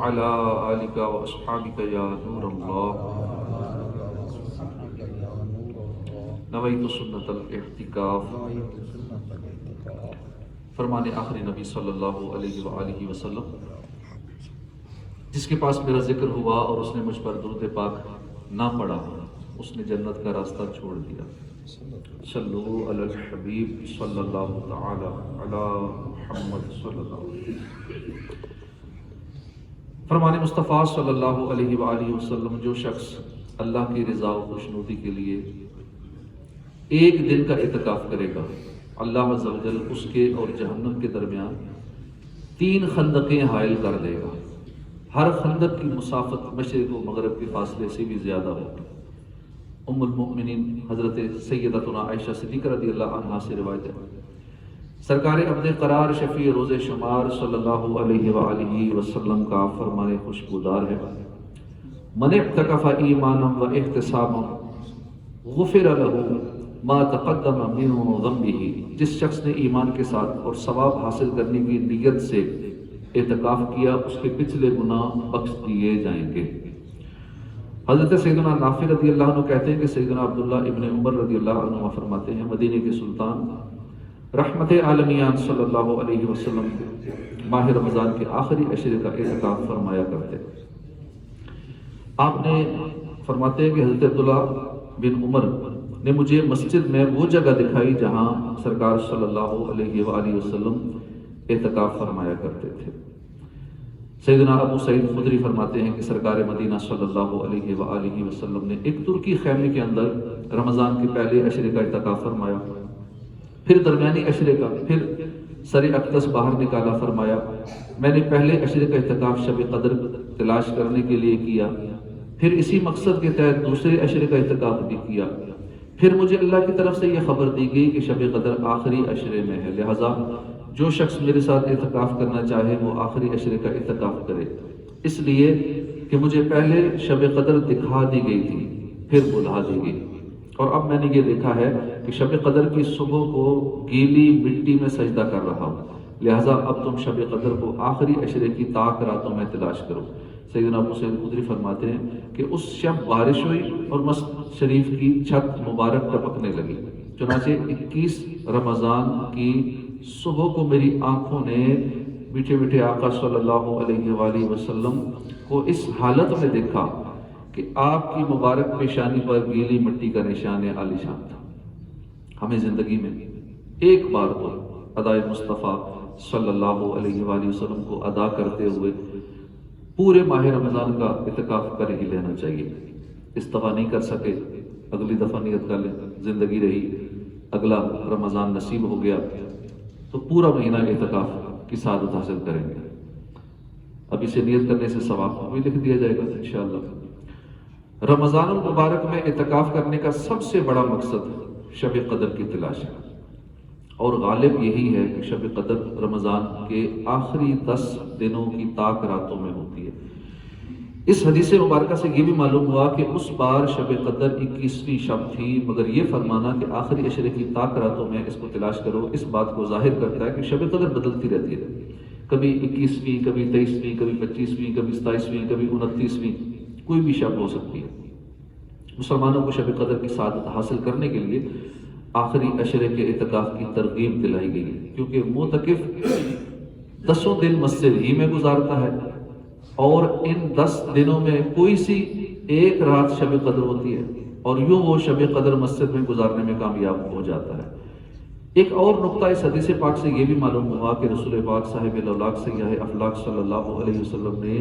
وعلى آلك وأصحابك يا نور الله نویت سنت الاعتکاف فرمان آخری نبی صلی اللہ علیہ وآلہ وسلم، جس کے پاس میرا ذکر ہوا اور اس نے مجھ پر درود پاک نہ پڑھا اس نے جنت کا راستہ چھوڑ دیا۔ صلو علی الحبیب صلی اللہ تعالی علی محمد صلی اللہ علیہ وسلم۔ فرمان مصطفیٰ صلی اللہ علیہ وآلہ وسلم، جو شخص اللہ کی رضا و خوشنودی کے لیے ایک دن کا اعتکاف کرے گا، اللہ عز و جل اس کے اور جہنم کے درمیان 3 خندقیں حائل کر دے گا۔ ہر خندق کی مسافت مشرق و مغرب کے فاصلے سے بھی زیادہ ہوگی۔ ام المؤمنین حضرت سیدتنا عائشہ صدیقہ رضی اللہ عنہا سے روایت ہے، سرکار ابن قرار شفیع روز شمار صلی اللہ علیہ وآلہ وسلم کا فرمان خوشبودار ہے، من اعتکف ایمانا و احتسابا غفر له ما تقدم من ذنبہ، جس شخص نے ایمان کے ساتھ اور ثواب حاصل کرنے کی نیت سے اعتکاف کیا اس کے پچھلے گناہ بخش دیے جائیں گے۔ حضرت سیدنا نافع رضی اللہ عنہ کہتے ہیں کہ سیدنا عبداللہ ابن عمر رضی اللہ عنہ فرماتے ہیں، مدینے کے سلطان رحمت عالمیان صلی اللہ علیہ وسلم ماہ رمضان کے آخری عشرے کا اعتکاف فرمایا کرتے۔ آپ نے فرماتے ہیں کہ حضرت عبداللہ بن عمر نے مجھے مسجد میں وہ جگہ دکھائی جہاں سرکار صلی اللہ علیہ وآلہ وسلم اعتکاف فرمایا کرتے تھے۔ سیدنا ابو سعید خدری فرماتے ہیں کہ سرکار مدینہ صلی اللہ علیہ وآلہ وسلم نے ایک ترکی خیمے کے اندر رمضان کے پہلے عشرے کا اعتکاف فرمایا، پھر درمیانی عشرے کا، پھر سر اقدس باہر نکالا فرمایا۔ میں نے پہلے عشرے کا اعتکاف شب قدر تلاش کرنے کے لیے کیا، پھر اسی مقصد کے تحت دوسرے عشرے کا اعتکاف بھی کیا، پھر مجھے اللہ کی طرف سے یہ خبر دی گئی کہ شب قدر آخری عشرے میں ہے، لہذا جو شخص میرے ساتھ اعتکاف کرنا چاہے وہ آخری عشرے کا اعتکاف کرے، اس لیے کہ مجھے پہلے شب قدر دکھا دی گئی تھی پھر بلا دی گئی، اور اب میں نے یہ دیکھا ہے کہ شب قدر کی صبح کو گیلی مٹی میں سجدہ کر رہا ہوں، لہذا اب تم شب قدر کو آخری عشرے کی طاق راتوں میں تلاش کرو۔ سیدنا ابو سعید خدری فرماتے ہیں کہ اس شب بارش ہوئی اور مسجد شریف کی چھت مبارک ٹپکنے لگی، چنانچہ 21 رمضان کی صبح کو میری آنکھوں نے میٹھے میٹھے آقا صلی اللہ علیہ وآلہ وسلم کو اس حالت میں دیکھا کہ آپ کی مبارک پیشانی پر گیلی مٹی کا نشان عالیشان تھا۔ ہمیں زندگی میں ایک بار تو ادائے مصطفیٰ صلی اللہ علیہ وآلہ وسلم کو ادا کرتے ہوئے پورے ماہ رمضان کا اعتکاف کر ہی لینا چاہیے۔ استفا نہیں کر سکے اگلی دفعہ نیت کر لیں، زندگی رہی اگلا رمضان نصیب ہو گیا تو پورا مہینہ اعتکاف کی سعادت حاصل کریں گے۔ اب اسے نیت کرنے سے ثواب بھی لکھ دیا جائے گا انشاءاللہ۔ رمضان المبارک میں اعتکاف کرنے کا سب سے بڑا مقصد شب قدر کی تلاش ہے، اور غالب یہی ہے کہ شب قدر رمضان کے آخری 10 دنوں کی طاق راتوں میں ہوتی ہے۔ اس حدیث مبارکہ سے یہ بھی معلوم ہوا کہ اس بار شب قدر 21ویں شب تھی، مگر یہ فرمانا کہ آخری عشرے کی طاق راتوں میں اس کو تلاش کرو، اس بات کو ظاہر کرتا ہے کہ شب قدر بدلتی رہتی ہے، کبھی 21ویں، کبھی 23ویں، کبھی 25ویں، کبھی 27ویں، کبھی 29ویں، کوئی بھی شب ہو سکتی ہے۔ مسلمانوں کو شب قدر کی سعادت حاصل کرنے کے لیے آخری عشرے کے اعتکاف کی ترغیب دلائی گئی ہے، کیونکہ معتکف 10 دن مسجد ہی میں گزارتا ہے، اور ان 10 دنوں میں کوئی سی ایک رات شب قدر ہوتی ہے، اور یوں وہ شب قدر مسجد میں گزارنے میں کامیاب ہو جاتا ہے۔ ایک اور نقطہ اس حدیث پاک سے یہ بھی معلوم ہوا کہ رسول پاک صاحب الاولاق سیاح افلاق صلی اللہ علیہ وسلم نے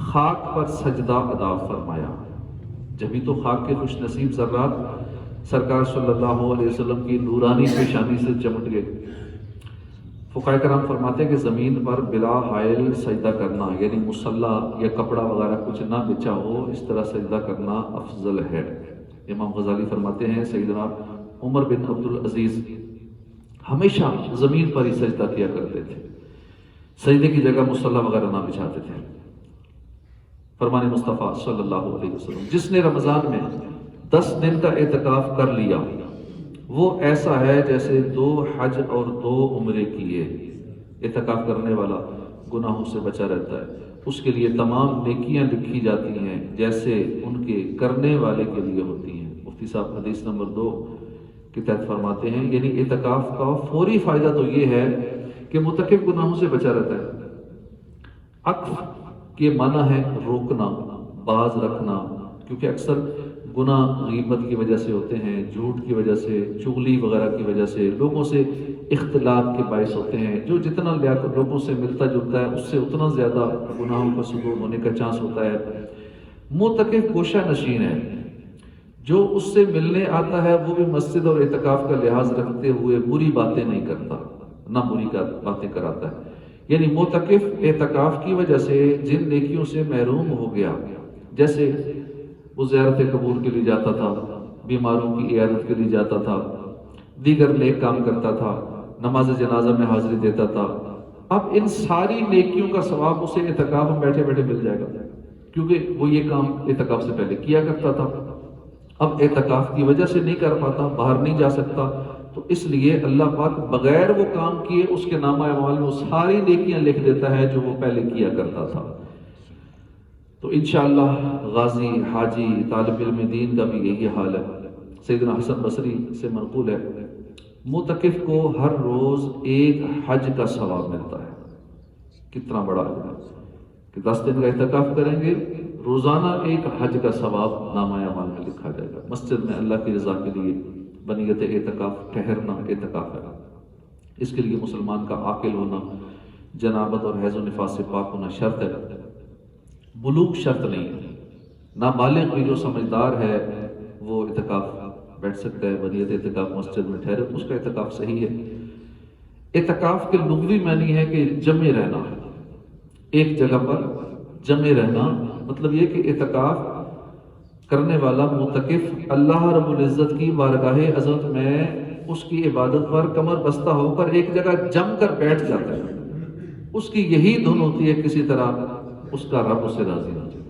خاک پر سجدہ ادا فرمایا، جبھی تو خاک کے خوش نصیب ذرات سرکار صلی اللہ علیہ وسلم کی نورانی پیشانی سے چمٹ گئے۔ فقہاء کرام فرماتے ہیں کہ زمین پر بلا حائل سجدہ کرنا، یعنی مصلی یا کپڑا وغیرہ کچھ نہ بچا ہو، اس طرح سجدہ کرنا افضل ہے۔ امام غزالی فرماتے ہیں سیدنا عمر بن عبدالعزیز ہمیشہ زمین پر ہی سجدہ کیا کرتے تھے، سجدے کی جگہ مصلی وغیرہ نہ بچھاتے تھے۔ فرمان مصطفیٰ صلی اللہ علیہ وسلم، جس نے رمضان میں 10 دن کا اعتکاف کر لیا وہ ایسا ہے جیسے 2 حج اور 2 عمرے کیے۔ اعتکاف کرنے والا گناہوں سے بچا رہتا ہے، اس کے لیے تمام نیکیاں لکھی جاتی ہیں جیسے ان کے کرنے والے کے لیے ہوتی ہیں۔ مفتی صاحب حدیث نمبر 2 کے تحت فرماتے ہیں یعنی اعتکاف کا فوری فائدہ تو یہ ہے کہ متکف گناہوں سے بچا رہتا ہے۔ عقف کے معنی ہے روکنا، باز رکھنا، کیونکہ اکثر گناہ غیبت کی وجہ سے ہوتے ہیں، جھوٹ کی وجہ سے، چغلی وغیرہ کی وجہ سے، لوگوں سے اختلاط کے باعث ہوتے ہیں۔ جو جتنا لوگوں سے ملتا جلتا ہے اس سے اتنا زیادہ گناہوں کا صدور ہونے کا چانس ہوتا ہے۔ معتکف گوشہ نشین ہے، جو اس سے ملنے آتا ہے وہ بھی مسجد اور اعتکاف کا لحاظ رکھتے ہوئے بری باتیں نہیں کرتا، نہ بری باتیں کراتا ہے۔ یعنی معتکف اعتکاف کی وجہ سے جن نیکیوں سے محروم ہو گیا، جیسے وہ زیارت قبور کے لیے جاتا تھا، بیماروں کی عیادت کے لیے جاتا تھا، دیگر نیک کام کرتا تھا، نماز جنازہ میں حاضری دیتا تھا، اب ان ساری نیکیوں کا ثواب اسے اعتکاف میں بیٹھے بیٹھے مل جائے گا، کیونکہ وہ یہ کام اعتکاف سے پہلے کیا کرتا تھا۔ اب اعتکاف کی وجہ سے نہیں کر پاتا، باہر نہیں جا سکتا، تو اس لیے اللہ پاک بغیر وہ کام کیے اس کے نامہ اعمال میں وہ ساری نیکیاں لکھ دیتا ہے جو وہ پہلے کیا کرتا تھا۔ تو انشاءاللہ غازی، حاجی، طالب علم دین کا بھی یہی حال ہے۔ سیدنا حسن بصری سے منقول ہے معتکف کو ہر روز ایک حج کا ثواب ملتا ہے۔ کتنا بڑا ہے کہ 10 دن کا اعتکاف کریں گے، روزانہ ایک حج کا ثواب نامہ اعمال میں لکھا جائے گا۔ مسجد میں اللہ کی رضا کے لیے بنیت اعتکاف ٹھہرنا اعتکاف ہے۔ اس کے لیے مسلمان کا عاقل ہونا، جنابت اور حیض و نفاس سے پاک ہونا شرط ہے، بلوغ شرط نہیں ہے۔ نابالغ بھی جو سمجھدار ہے وہ اعتکاف بیٹھ سکتا ہے، بنیت اعتکاف مسجد میں ٹھہرے تو اس کا اعتکاف صحیح ہے۔ اعتکاف کے لغوی معنی ہے کہ جمع رہنا، ایک جگہ پر جمع رہنا، مطلب یہ کہ اعتکاف کرنے والا معتکف اللہ رب العزت کی بارگاہ عظمت میں اس کی عبادت پر کمر بستہ ہو کر ایک جگہ جم کر بیٹھ جاتا ہے۔ اس کی یہی دھن ہوتی ہے کسی طرح اس کا رب اسے راضی نہ جائے۔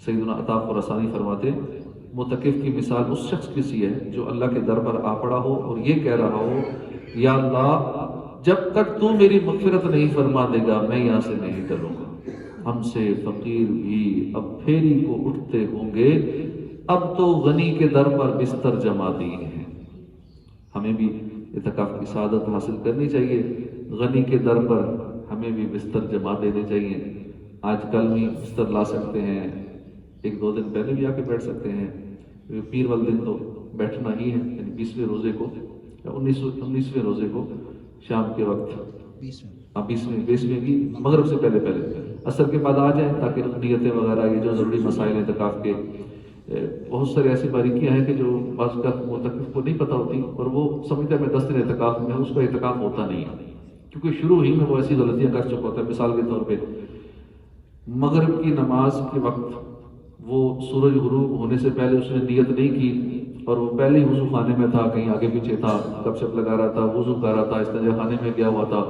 سیدنا عطا خراسانی فرماتے ہیں معتکف کی مثال اس شخص کی سی ہے جو اللہ کے در پر آ پڑا ہو اور یہ کہہ رہا ہو یا اللہ جب تک تو میری مغفرت نہیں فرما دے گا میں یہاں سے نہیں ٹلوں گا۔ ہم سے فقیر بھی اب پھیری کو اٹھتے ہوں گے، اب تو غنی کے در پر بستر جما دیے ہیں۔ ہمیں بھی اعتکاف کی سعادت حاصل کرنی چاہیے، غنی کے در پر ہمیں بھی بستر جما دینے چاہیے۔ آج کل بھی بستر لا سکتے ہیں، 1-2 دن پہلے بھی آ کے بیٹھ سکتے ہیں، پیر والے دن تو بیٹھنا ہی ہے، یعنی 20ویں روزے کو یا 19ویں روزے کو شام کے وقت 20ویں کی مغرب سے پہلے عصر کے بعد آ جائیں تاکہ نیتیں وغیرہ یہ جو ضروری مسائل اعتکاف کے، بہت ساری ایسی باریکیاں ہیں کہ جو بعض کا معتکف کو نہیں پتہ ہوتی اور وہ سمجھتا ہے میں 10 دن اعتکاف میں ہوں، اس کا اعتکاف ہوتا نہیں ہے کیونکہ شروع ہی میں وہ ایسی غلطیاں کر چکا ہوتا ہے۔ مثال کے طور پہ مغرب کی نماز کے وقت وہ سورج غروب ہونے سے پہلے اس نے نیت نہیں کی اور وہ پہلے ہی وضو خانے میں تھا، کہیں آگے پیچھے تھا، گپ شپ لگا رہا تھا، وضو کر رہا تھا، استنجا خانے میں گیا ہوا تھا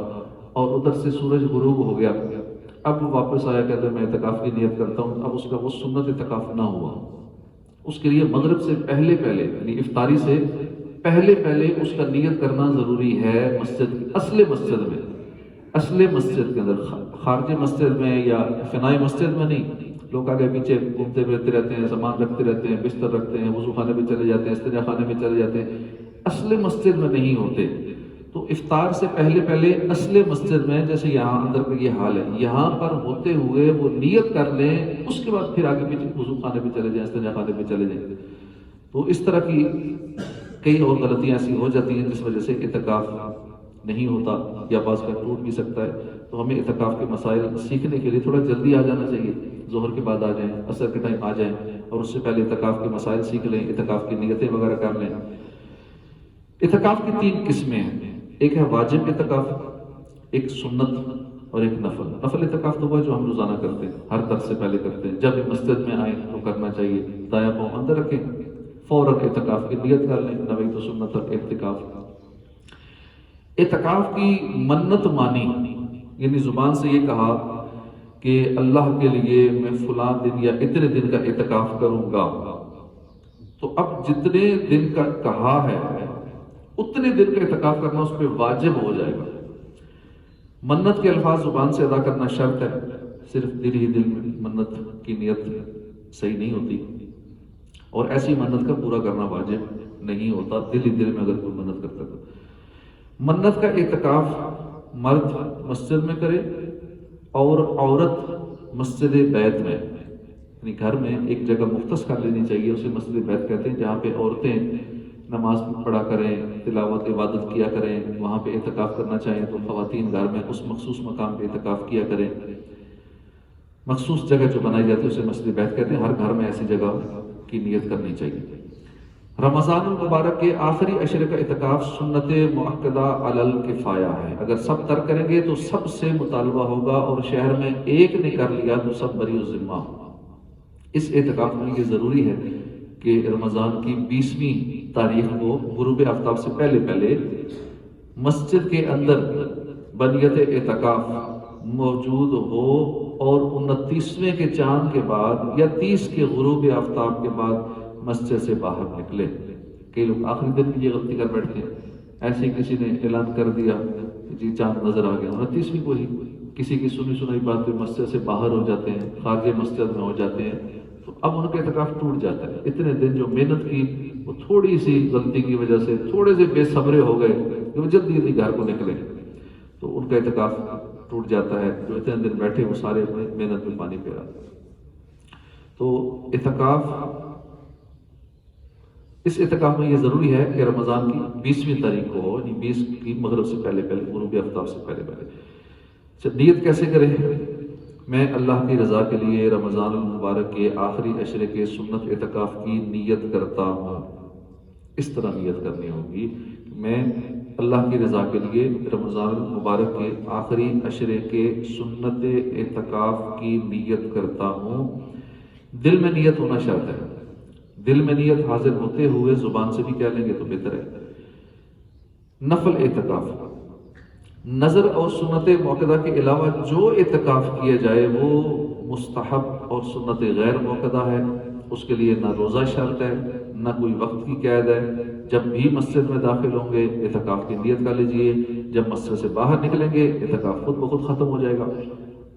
اور ادھر سے سورج غروب ہو گیا۔ اب وہ واپس آیا کہتے ہیں میں اعتکاف کی نیت کرتا ہوں، اب اس کا وہ سنت اعتکاف نہ ہوا۔ اس کے لیے مغرب سے پہلے یعنی افطاری سے پہلے اس کا نیت کرنا ضروری ہے اصل مسجد کے اندر، خارج مسجد میں یا فنائی مسجد میں نہیں۔ لوگ آگے پیچھے گھومتے پھرتے رہتے ہیں، سامان رکھتے رہتے ہیں، بستر رکھتے ہیں، وضو خانے میں چلے جاتے ہیں، استنجا خانے میں چلے جاتے ہیں، اصل مسجد میں نہیں ہوتے۔ تو افطار سے پہلے اصل مسجد میں جیسے یہاں اندر کا یہ حال ہے، یہاں پر ہوتے ہوئے وہ نیت کر لیں، اس کے بعد پھر آگے پیچھے وضو خانے پہ چلے جائیں، استنجا خانے پہ چلے جائیں۔ تو اس طرح کی کئی اور غلطیاں ایسی ہو جاتی ہیں جس وجہ سے اعتکاف نہیں ہوتا یا بعض کا ٹوٹ بھی سکتا ہے۔ تو ہمیں اعتکاف کے مسائل سیکھنے کے لیے تھوڑا جلدی آ جانا چاہیے، ظہر کے بعد آ جائیں، عصر کے ٹائم آ جائیں اور اس سے پہلے اعتکاف کے مسائل سیکھ لیں، اعتکاف کی نیتیں وغیرہ کر لیں۔ اعتکاف کی 3 قسمیں ہیں، ایک ہے واجب اعتکاف، ایک سنت اور ایک نفل۔ نفل اعتکاف تو وہ جو ہم روزانہ کرتے ہیں، ہر درس سے پہلے کرتے ہیں، جب بھی مسجد میں آئیں تو کرنا چاہیے، دایاں پاؤں اندر رکھیں، فوراً اعتکاف کی نیت کر لیں، نویت سنت اعتکاف۔ اعتکاف کی منت مانی، یعنی زبان سے یہ کہا کہ اللہ کے لیے میں فلاں دن یا اتنے دن کا اعتکاف کروں گا، تو اب جتنے دن کا کہا ہے اتنے دن کا اعتکاف کرنا اس پہ واجب ہو جائے گا۔ منت کے الفاظ زبان سے ادا کرنا شرط ہے، صرف دل ہی دل میں منت کی نیت صحیح نہیں ہوتی، اور ایسی منت کا پورا کرنا واجب نہیں ہوتا دل ہی دل میں اگر کوئی منت کرتا ہے۔ منت کا اعتکاف مرد مسجد میں کرے اور عورت مسجد بیت میں، یعنی گھر میں ایک جگہ مختص کر لینی چاہیے، اسے مسجد بیت کہتے ہیں، جہاں پہ عورتیں نماز پڑھا کریں، تلاوت عبادت کیا کریں، وہاں پہ اعتکاف کرنا چاہیں تو خواتین گھر میں اس مخصوص مقام پہ اعتکاف کیا کریں۔ مخصوص جگہ جو بنائی جاتی ہے اسے مسجد بیت کہتے ہیں، ہر گھر میں ایسی جگہ کی نیت کرنی چاہیے۔ رمضان المبارک کے آخری عشرے کا اعتکاف سنت مؤکدہ علی الکفایہ ہے، اگر سب ترک کریں گے تو سب سے مطالبہ ہوگا، اور شہر میں ایک نے کر لیا تو سب بری الذمہ۔ اس اعتکاف میں یہ ضروری ہے کہ رمضان کی 20ویں تاریخ کو غروب آفتاب سے پہلے مسجد کے اندر بنیت اعتکاف موجود ہو، اور 29ویں کے چاند کے بعد یا 30 کے غروب آفتاب کے بعد مسجد سے باہر نکلے۔ کئی لوگ آخری دن بھی یہ غلطی کر بیٹھتے ہیں، ایسے ہی کسی نے اعلان کر دیا کہ جی چاند نظر آ گیا، 29ویں کو ہی کسی کی سنی سنائی بات پہ مسجد سے باہر ہو جاتے ہیں، خارج مسجد میں ہو جاتے ہیں، تو اب ان کا اعتکاف ٹوٹ جاتا ہے۔ اتنے دن جو محنت کی وہ تھوڑی سی غلطی کی وجہ سے تھوڑے سے بے صبرے ہو گئے کہ وہ جلدی گھر کو نکلے، تو ان کا اعتکاف ٹوٹ جاتا ہے۔ جو اتنے دن بیٹھے وہ سارے اپنے محنت میں پانی پھیرا۔ تو اس اعتکاف میں یہ ضروری ہے کہ رمضان کی 20ویں تاریخ کو ہو، یعنی 20 کی مغرب سے پہلے غروب آفتاب سے پہلے۔ نیت کیسے کریں؟ میں اللہ کی رضا کے لیے رمضان المبارک کے آخری عشرے کے سنت اعتکاف کی نیت کرتا ہوں۔ اس طرح نیت کرنی ہوگی کہ میں اللہ کی رضا کے لیے رمضان المبارک کے آخری عشرے کے سنت اعتکاف کی نیت کرتا ہوں۔ دل میں نیت ہونا شرط ہے، دل میں نیت حاضر ہوتے ہوئے زبان سے بھی کہہ لیں گے تو بہتر ہے۔ نفل اعتکاف، نظر اور سنت موقدہ کے علاوہ جو اعتکاف کیا جائے وہ مستحب اور سنت غیر موقدہ ہے، اس کے لیے نہ روزہ شرط ہے نہ کوئی وقت کی قید ہے۔ جب بھی مسجد میں داخل ہوں گے اعتکاف کی نیت کر لیجئے، جب مسجد سے باہر نکلیں گے اعتکاف خود بخود ختم ہو جائے گا۔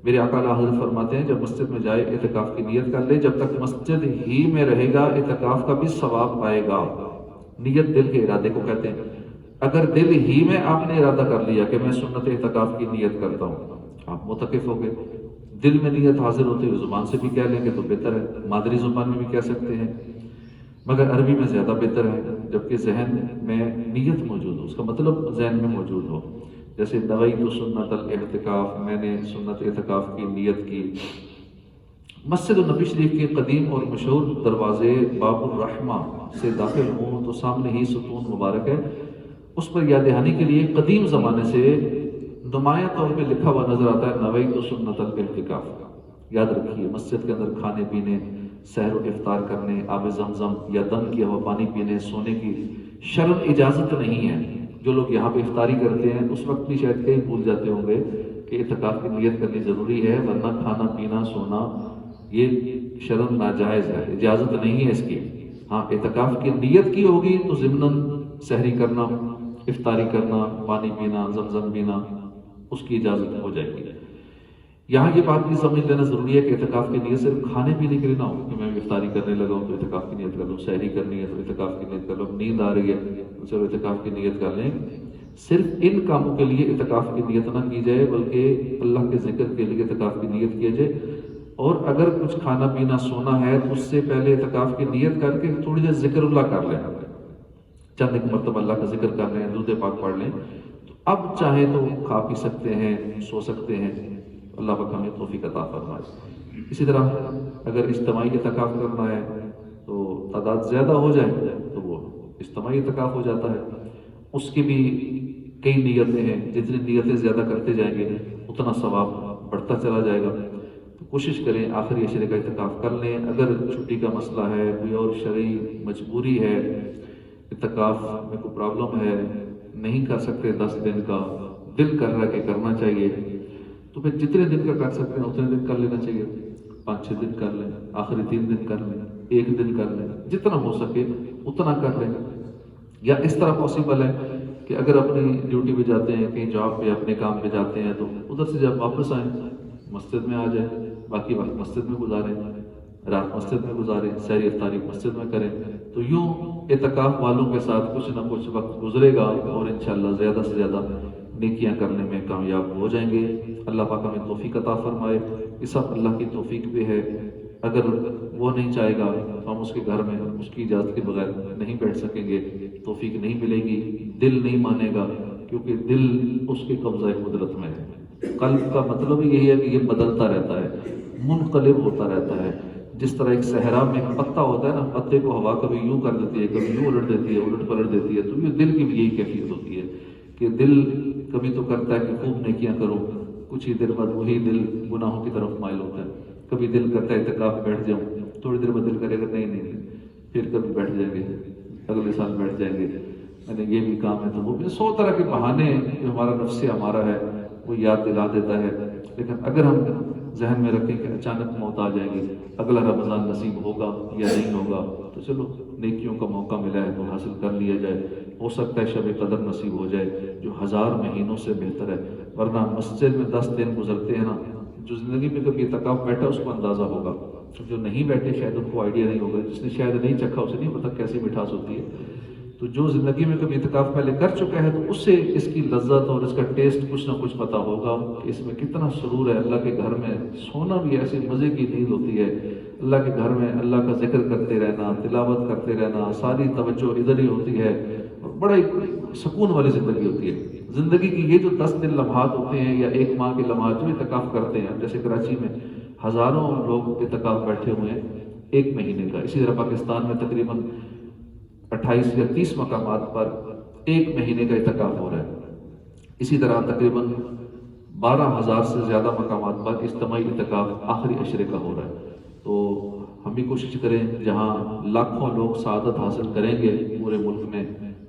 میرے آقا اعلیٰ حضرت فرماتے ہیں جب مسجد میں جائے اعتکاف کی نیت کر لے، جب تک مسجد ہی میں رہے گا اعتکاف کا بھی ثواب پائے گا۔ نیت دل کے ارادے کو کہتے ہیں۔ اگر دل ہی میں آپ نے ارادہ کر لیا کہ میں سنت اعتکاف کی نیت کرتا ہوں، آپ متقف ہو گئے۔ دل میں نیت حاضر ہوتے ہوئے زبان سے بھی کہہ لیں گے تو بہتر ہے، مادری زبان میں بھی کہہ سکتے ہیں، مگر عربی میں زیادہ بہتر ہے، جبکہ ذہن میں نیت موجود ہو، اس کا مطلب ذہن میں موجود ہو۔ جیسے نویت سنت الاعتکاف، میں نے سنت اعتکاف کی نیت کی۔ مسجد النبی شریف کے قدیم اور مشہور دروازے باب الرحمہ سے داخل ہوں تو سامنے ہی ستون مبارک ہے، اس پر یاد دہانی کے لیے قدیم زمانے سے نمایاں طور پہ لکھا ہوا نظر آتا ہے نویت سنت الاعتکاف۔ یاد رکھیے مسجد کے اندر کھانے پینے، سحر و افطار کرنے، آب زمزم یا دم کیا ہوا پانی پینے، سونے کی شرعاً اجازت نہیں ہے۔ جو لوگ یہاں پہ افطاری کرتے ہیں اس وقت بھی شاید کہیں بھول جاتے ہوں گے کہ اعتکاف کی نیت کرنی ضروری ہے، ورنہ کھانا پینا سونا یہ شرعاً ناجائز ہے، اجازت نہیں ہے اس کی۔ ہاں اعتکاف کی نیت کی ہوگی تو ضمناً سحری کرنا، افطاری کرنا، پانی پینا، زمزم پینا، اس کی اجازت ہو جائے گی۔ یہاں یہ بات بھی سمجھ لینا ضروری ہے کہ اعتکاف کی نیت صرف کھانے پینے کے لیے نہ ہو کہ میں افطاری کرنے لگا ہوں تو اعتکاف کی نیت کر لوں، سحری کرنی ہے تو اعتکاف کی نیت کر لوں، نیند آ رہی ہے تو چلو اعتکاف کی نیت کر لیں۔ صرف ان کاموں کے لیے اعتکاف کی نیت نہ کی جائے بلکہ اللہ کے ذکر کے لیے اعتکاف کی نیت کیا جائے، اور اگر کچھ کھانا پینا سونا ہے تو اس سے پہلے اعتکاف کی نیت کر کے تھوڑی دیر ذکر اللہ کر لیں، چند ایک مرتبہ اللہ کا ذکر کر لیں، درود پاک پڑھ لیں، تو اب چاہے تو کھا پی سکتے ہیں، سو سکتے ہیں، اللہ پاک ہمیں توفیق عطا فرمائے۔ اسی طرح اگر اجتماعی اعتکاف کرنا ہے تو تعداد زیادہ ہو جائے تو وہ اجتماعی اعتکاف ہو جاتا ہے، اس کی بھی کئی نیتیں ہیں، جتنی نیتیں زیادہ کرتے جائیں گے اتنا ثواب بڑھتا چلا جائے گا۔ تو کوشش کریں آخری عشرے کا اعتکاف کر لیں۔ اگر چھٹی کا مسئلہ ہے، کوئی اور شرعی مجبوری ہے، اعتکاف میں کوئی پرابلم ہے، نہیں کر سکتے 10 دن کا، دل کر رہا ہے کہ کرنا چاہیے، تو پھر جتنے دن کا کر سکتے ہیں اتنے دن کر لینا چاہیے۔ 5-6 دن کر لیں، آخری 3 دن کر لیں، 1 دن کر لیں، جتنا ہو سکے اتنا کر لیں۔ یا اس طرح پاسبل ہے کہ اگر اپنی ڈیوٹی پہ جاتے ہیں، کہیں جاب پہ اپنے کام پہ جاتے ہیں، تو ادھر سے جب واپس آئیں مسجد میں آ جائیں، باقی وقت مسجد میں گزاریں، رات مسجد میں گزاریں، سحری افطاری مسجد میں کریں. تو یوں اعتکاف والوں کے ساتھ کچھ نہ کچھ وقت گزرے گا اور انشاءاللہ زیادہ سے زیادہ نیکیاں کرنے میں کامیاب ہو جائیں گے. اللہ پاک ہمیں توفیق عطا فرمائے. یہ سب اللہ کی توفیق پہ ہے. اگر وہ نہیں چاہے گا تو ہم اس کے گھر میں اس کی اجازت کے بغیر نہیں بیٹھ سکیں گے، توفیق نہیں ملے گی، دل نہیں مانے گا، کیونکہ دل اس کے قبضہ قدرت میں ہے. قلب کا مطلب یہی ہے کہ یہ بدلتا رہتا ہے، منقلب ہوتا رہتا ہے. جس طرح ایک صحرا میں ایک پتا ہوتا ہے نا، پتے کو ہوا کبھی یوں کر دیتی ہے، کبھی یوں الٹ دیتی ہے، الٹ پلٹ دیتی ہے. تو یہ دل کی بھی یہی کیفیت ہوتی ہے کہ دل کبھی تو کرتا ہے کہ خوب نیکیاں کرو، کچھ ہی دیر بعد وہی دل گناہوں کی طرف مائل ہوتا ہے. کبھی دل کرتا ہے اعتکاف بیٹھ جاؤں، تھوڑی دیر بعد دل کرے گا نہیں، پھر کبھی بیٹھ جائیں گے، اگلے سال بیٹھ جائیں گے، یہ بھی کام ہے تو وہ بھی. 100 طرح کے بہانے جو ہمارا نفس ہمارا ہے وہ یاد دلا دیتا ہے. لیکن اگر ہم ذہن میں رکھیں کہ اچانک موت آ جائے گی، اگلا رمضان نصیب ہوگا یا نہیں ہوگا، تو چلو نیکیوں کا موقع ملا ہے تو حاصل کر لیا جائے. ہو سکتا ہے شب قدر نصیب ہو جائے جو 1000 مہینوں سے بہتر ہے. ورنہ مسجد میں 10 دن گزرتے ہیں نا، جو زندگی میں کبھی اعتکاف بیٹھا اس کو اندازہ ہوگا، جو نہیں بیٹھے شاید ان کو آئیڈیا نہیں ہوگا، جس نے شاید نہیں چکھا اسے نہیں پتا کیسی مٹھاس ہوتی ہے. تو جو زندگی میں کبھی اعتکاف پہلے کر چکا ہے تو اس سے اس کی لذت اور اس کا ٹیسٹ کچھ نہ کچھ پتا ہوگا کہ اس میں کتنا سرور ہے. اللہ کے گھر میں سونا بھی ایسے مزے کی نیند ہوتی ہے. اللہ کے گھر میں اللہ کا ذکر کرتے رہنا، تلاوت کرتے رہنا، ساری توجہ ادھر ہی ہوتی ہے، اور بڑا ہی سکون والی زندگی ہوتی ہے. زندگی کی یہ جو 10 دن لمحات ہوتے ہیں یا 1 ماہ کے لمحات جو اعتکاف کرتے ہیں، جیسے کراچی میں ہزاروں لوگ اعتکاف بیٹھے ہوئے ہیں 1 مہینے کا. اسی طرح پاکستان میں تقریباً 28 یا 30 مقامات پر 1 مہینے کا اعتکاف ہو رہا ہے. اسی طرح تقریباً 12,000 سے زیادہ مقامات پر اجتماعی اعتکاف آخری عشرے کا ہو رہا ہے. تو ہم بھی کوشش کریں، جہاں لاکھوں لوگ سعادت حاصل کریں گے پورے ملک میں،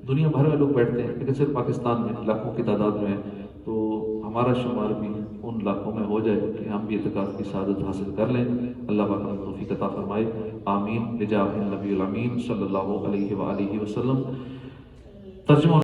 دنیا بھر میں لوگ بیٹھتے ہیں لیکن صرف پاکستان میں لاکھوں کی تعداد میں ہے، تو ہمارا شمار بھی ان لاکھوں میں ہو جائے کہ ہم بھی اعتکاف کی سعادت حاصل کر لیں. اللہ پاک ہمیں توفیق عطا فرمائے. آمین بجاہ النبی الامین صلی اللہ علیہ وآلہ وسلم. ترجمہ